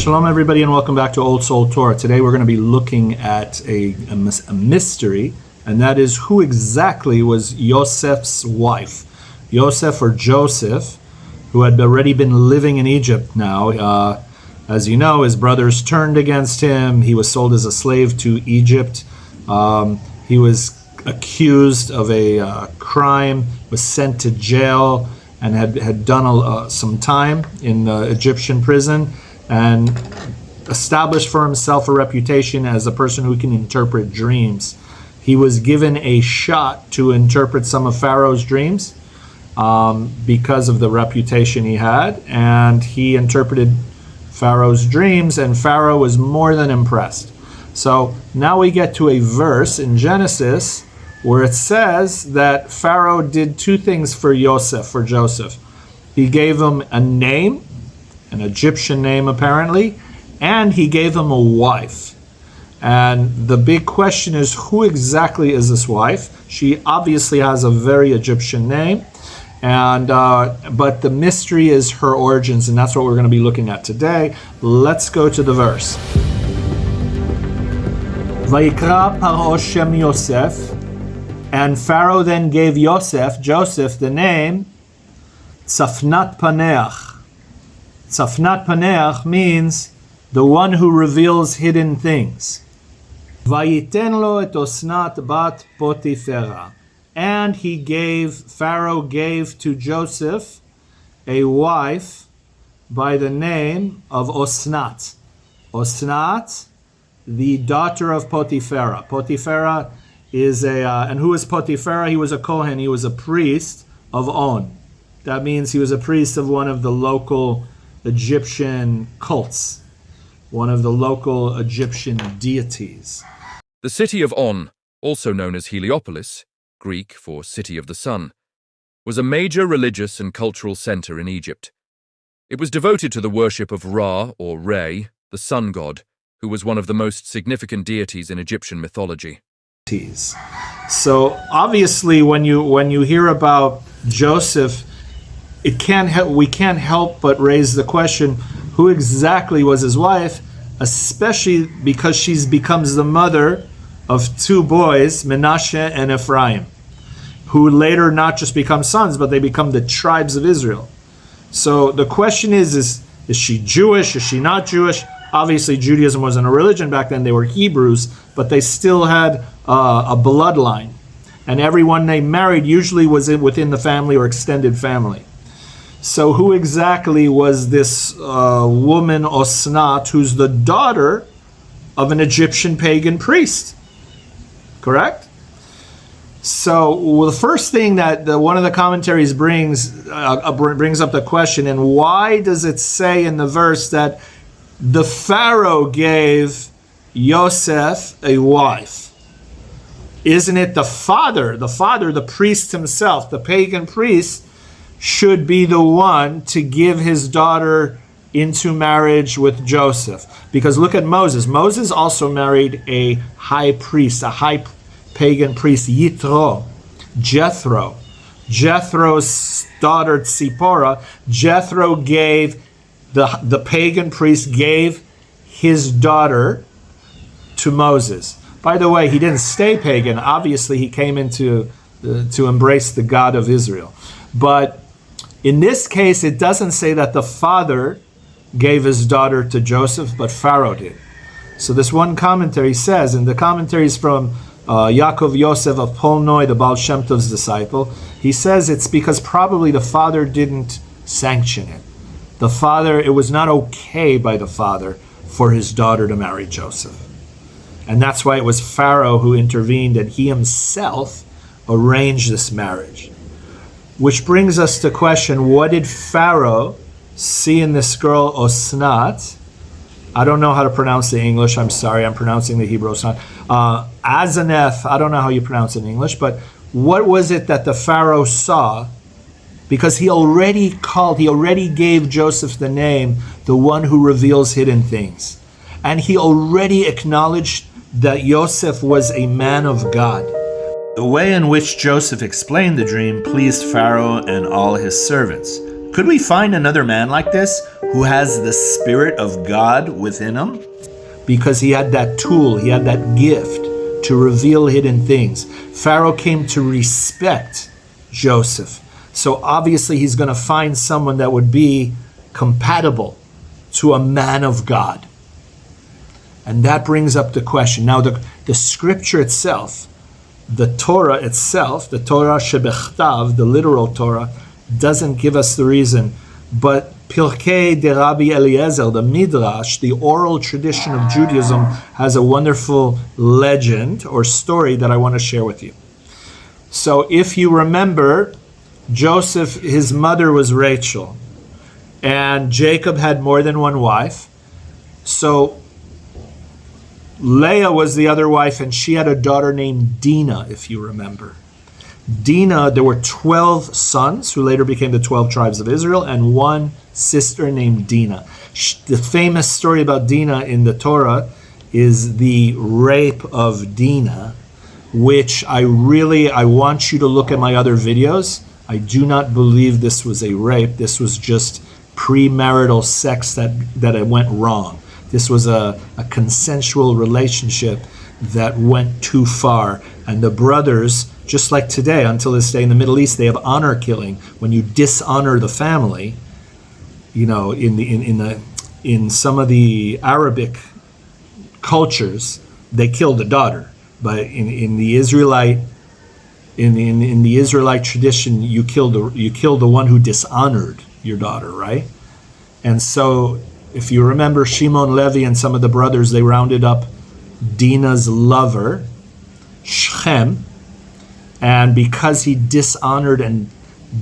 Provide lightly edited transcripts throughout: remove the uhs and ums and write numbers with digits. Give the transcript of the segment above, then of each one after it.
Shalom everybody and welcome back to Old Soul Torah. Today we're going to be looking at a mystery, and that is who exactly was Yosef's wife. Yosef, or Joseph, who had already been living in Egypt now. As you know, his brothers turned against him. He was sold as a slave to Egypt. He was accused of a crime, was sent to jail, and had done some time in the Egyptian prison, and established for himself a reputation as a person who can interpret dreams. He was given a shot to interpret some of Pharaoh's dreams because of the reputation he had, and he interpreted Pharaoh's dreams, and Pharaoh was more than impressed. So now we get to a verse in Genesis where it says that Pharaoh did two things for Joseph. He gave him a name, an Egyptian name apparently, and he gave him a wife. And the big question is, who exactly is this wife? She obviously has a very Egyptian name, and but the mystery is her origins, and that's what we're going to be looking at today. Let's go to the verse. Vayikra Paro Shem Yosef, and Pharaoh then gave Joseph, the name Tzafnat Paneach. Tzafnat Paneach means the one who reveals hidden things. Vayiten lo et Osnat bat Potifera. And Pharaoh gave to Joseph a wife by the name of Osnat. Osnat, the daughter of Potifera. Potifera is and who is Potifera? He was a Kohen, he was a priest of On. That means he was a priest of one of the local Egyptian cults, one of the local Egyptian deities. The city of On, also known as Heliopolis, Greek for City of the Sun, was a major religious and cultural center in Egypt. It was devoted to the worship of Ra, or Re, the sun god, who was one of the most significant deities in Egyptian mythology. So obviously when you hear about Joseph, we can't help but raise the question, who exactly was his wife, especially because she becomes the mother of two boys, Menashe and Ephraim, who later not just become sons, but they become the tribes of Israel. So the question is she Jewish? Is she not Jewish? Obviously Judaism wasn't a religion back then, they were Hebrews, but they still had a bloodline. And everyone they married usually was within the family or extended family. So who exactly was this woman Osnat, who's the daughter of an Egyptian pagan priest? Correct? So the first thing that one of the commentaries brings up the question, and why does it say in the verse that the Pharaoh gave Yosef a wife? Isn't it the father, the priest himself, the pagan priest, should be the one to give his daughter into marriage with Joseph? Because look at Moses. Moses also married a high priest, a high pagan priest, Yitro, Jethro. Jethro's daughter Tzipporah, Jethro gave, the pagan priest gave his daughter to Moses. By the way, he didn't stay pagan. Obviously, he came to embrace the God of Israel. But in this case, it doesn't say that the father gave his daughter to Joseph, but Pharaoh did. So this one commentary says, and the commentary is from Yaakov Yosef of Polnoi, the Baal Shem Tov's disciple, he says it's because probably the father didn't sanction it. It was not okay by the father for his daughter to marry Joseph. And that's why it was Pharaoh who intervened, and he himself arranged this marriage. Which brings us to question, what did Pharaoh see in this girl Osnat? I don't know how to pronounce the English. I'm sorry, I'm pronouncing the Hebrew Osnat. Azaneth, I don't know how you pronounce it in English, but what was it that the Pharaoh saw? Because he already gave Joseph the name, the one who reveals hidden things. And he already acknowledged that Joseph was a man of God. The way in which Joseph explained the dream pleased Pharaoh and all his servants. Could we find another man like this who has the Spirit of God within him, because he had that tool, he had that gift to reveal hidden things. Pharaoh came to respect Joseph. So obviously he's going to find someone that would be compatible to a man of God. And that brings up the question. Now the scripture itself, the Torah itself, the Torah shebechtav, the literal Torah, doesn't give us the reason. But Pirkei de Rabbi Eliezer, the Midrash, the oral tradition of Judaism, has a wonderful legend or story that I want to share with you. So if you remember, Joseph, his mother was Rachel, and Jacob had more than one wife. So Leah was the other wife, and she had a daughter named Dinah, if you remember. Dinah, there were 12 sons who later became the 12 tribes of Israel, and one sister named Dinah. The famous story about Dinah in the Torah is the rape of Dinah, which I want you to look at my other videos. I do not believe this was a rape. This was just premarital sex that went wrong. This was a consensual relationship that went too far. And the brothers, just like today, until this day in the Middle East, they have honor killing. When you dishonor the family, you know, in some of the Arabic cultures, they kill the daughter. But in the Israelite in the Israelite tradition, you kill the one who dishonored your daughter, right? And so, if you remember, Shimon Levi and some of the brothers, they rounded up Dinah's lover, Shechem, and because he dishonored and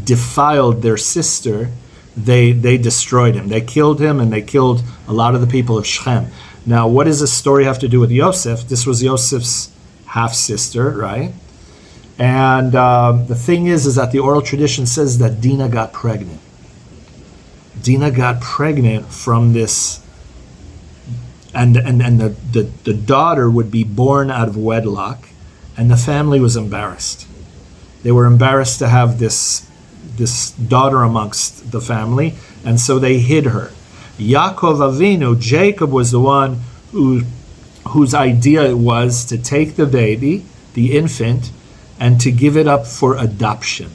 defiled their sister, they destroyed him. They killed him, and they killed a lot of the people of Shechem. Now, what does this story have to do with Yosef? This was Yosef's half-sister, right? And the thing is that the oral tradition says that Dinah got pregnant. Dinah got pregnant from this, and the daughter would be born out of wedlock, and the family was embarrassed. They were embarrassed to have this daughter amongst the family, and so they hid her. Yaakov Avinu, Jacob, was the one whose idea it was to take the baby, the infant, and to give it up for adoption.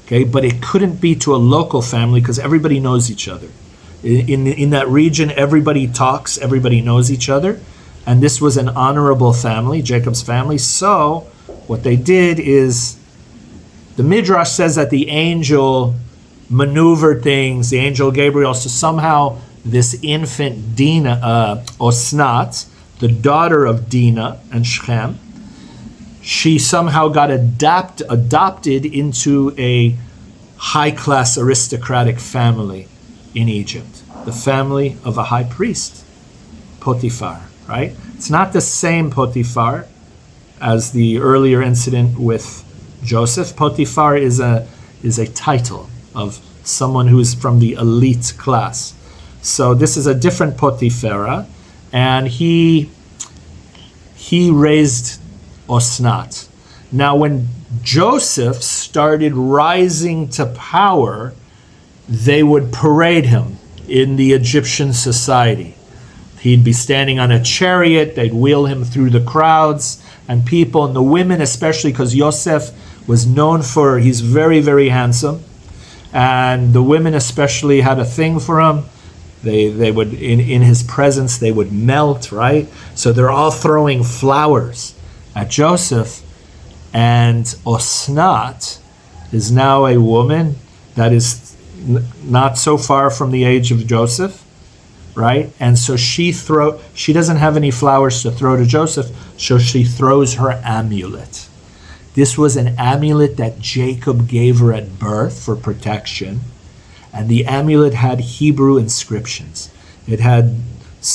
Okay, but it couldn't be to a local family because everybody knows each other. In that region, everybody talks, everybody knows each other, and this was an honorable family, Jacob's family. So what they did is, the Midrash says that the angel maneuvered things, the angel Gabriel, so somehow this infant Dinah, Osnat, the daughter of Dinah and Shechem, she somehow got adopted into a high-class aristocratic family in Egypt, the family of a high priest, Potiphar, right? It's not the same Potiphar as the earlier incident with Joseph. Potiphar is a title of someone who is from the elite class. So this is a different Potiphera, and he raised Osnat. Now, when Joseph started rising to power, they would parade him in the Egyptian society. He'd be standing on a chariot, they'd wheel him through the crowds, and people, and the women especially, because Yosef was known for, he's very, very handsome, and the women especially had a thing for him. They would, in his presence, they would melt, right? So they're all throwing flowers at Joseph, and Osnat is now a woman that is not so far from the age of Joseph, right? And so she doesn't have any flowers to throw to Joseph, so she throws her amulet. This was an amulet that Jacob gave her at birth for protection, and the amulet had Hebrew inscriptions. It had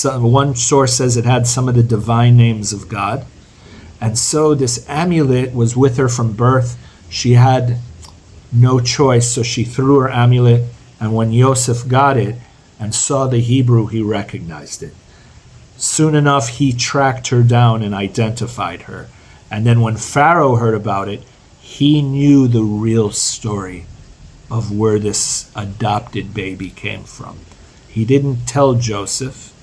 one source says it had some of the divine names of God. And so this amulet was with her from birth. She had no choice, so she threw her amulet, and when Yosef got it and saw the Hebrew, he recognized it. Soon enough, he tracked her down and identified her. And then when Pharaoh heard about it, he knew the real story of where this adopted baby came from. He didn't tell Joseph,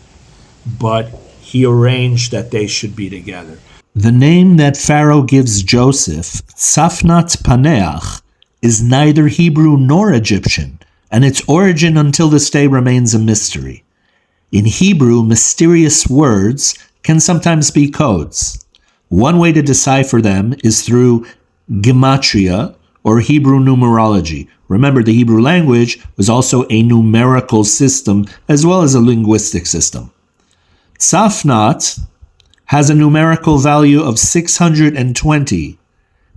but he arranged that they should be together. The name that Pharaoh gives Joseph, Tzafnat Paneach, is neither Hebrew nor Egyptian, and its origin until this day remains a mystery. In Hebrew, mysterious words can sometimes be codes. One way to decipher them is through gematria, or Hebrew numerology. Remember, the Hebrew language was also a numerical system as well as a linguistic system. Tzafnat has a numerical value of 620,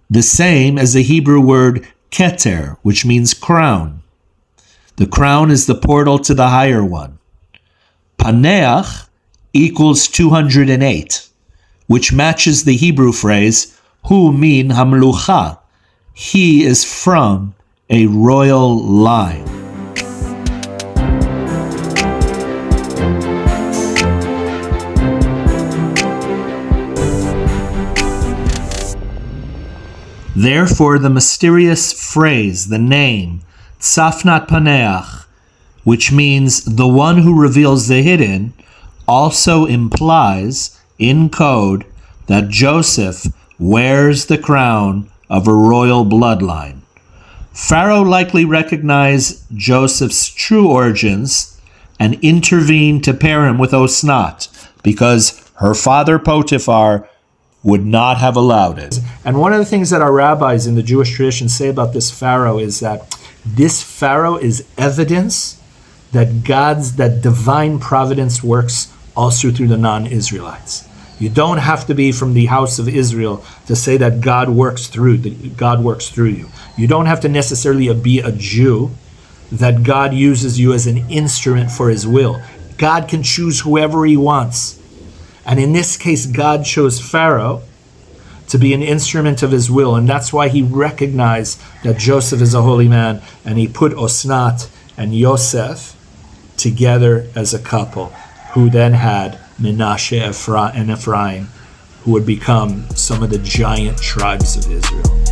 the same as the Hebrew word keter, which means crown. The crown is the portal to the higher one. Paneach equals 208, which matches the Hebrew phrase, hu min hamlucha. He is from a royal line. Therefore, the mysterious phrase, the name, Tzafnat Paneach, which means the one who reveals the hidden, also implies, in code, that Joseph wears the crown of a royal bloodline. Pharaoh likely recognized Joseph's true origins and intervened to pair him with Osnat because her father Potiphar would not have allowed it. And one of the things that our rabbis in the Jewish tradition say about this Pharaoh is that this Pharaoh is evidence that that divine providence works also through the non-Israelites. You don't have to be from the house of Israel to say that God works through you. You don't have to necessarily be a Jew, that God uses you as an instrument for his will. God can choose whoever he wants. And in this case, God chose Pharaoh to be an instrument of his will. And that's why he recognized that Joseph is a holy man. And he put Osnat and Yosef together as a couple, who then had Menashe and Ephraim, who would become some of the giant tribes of Israel.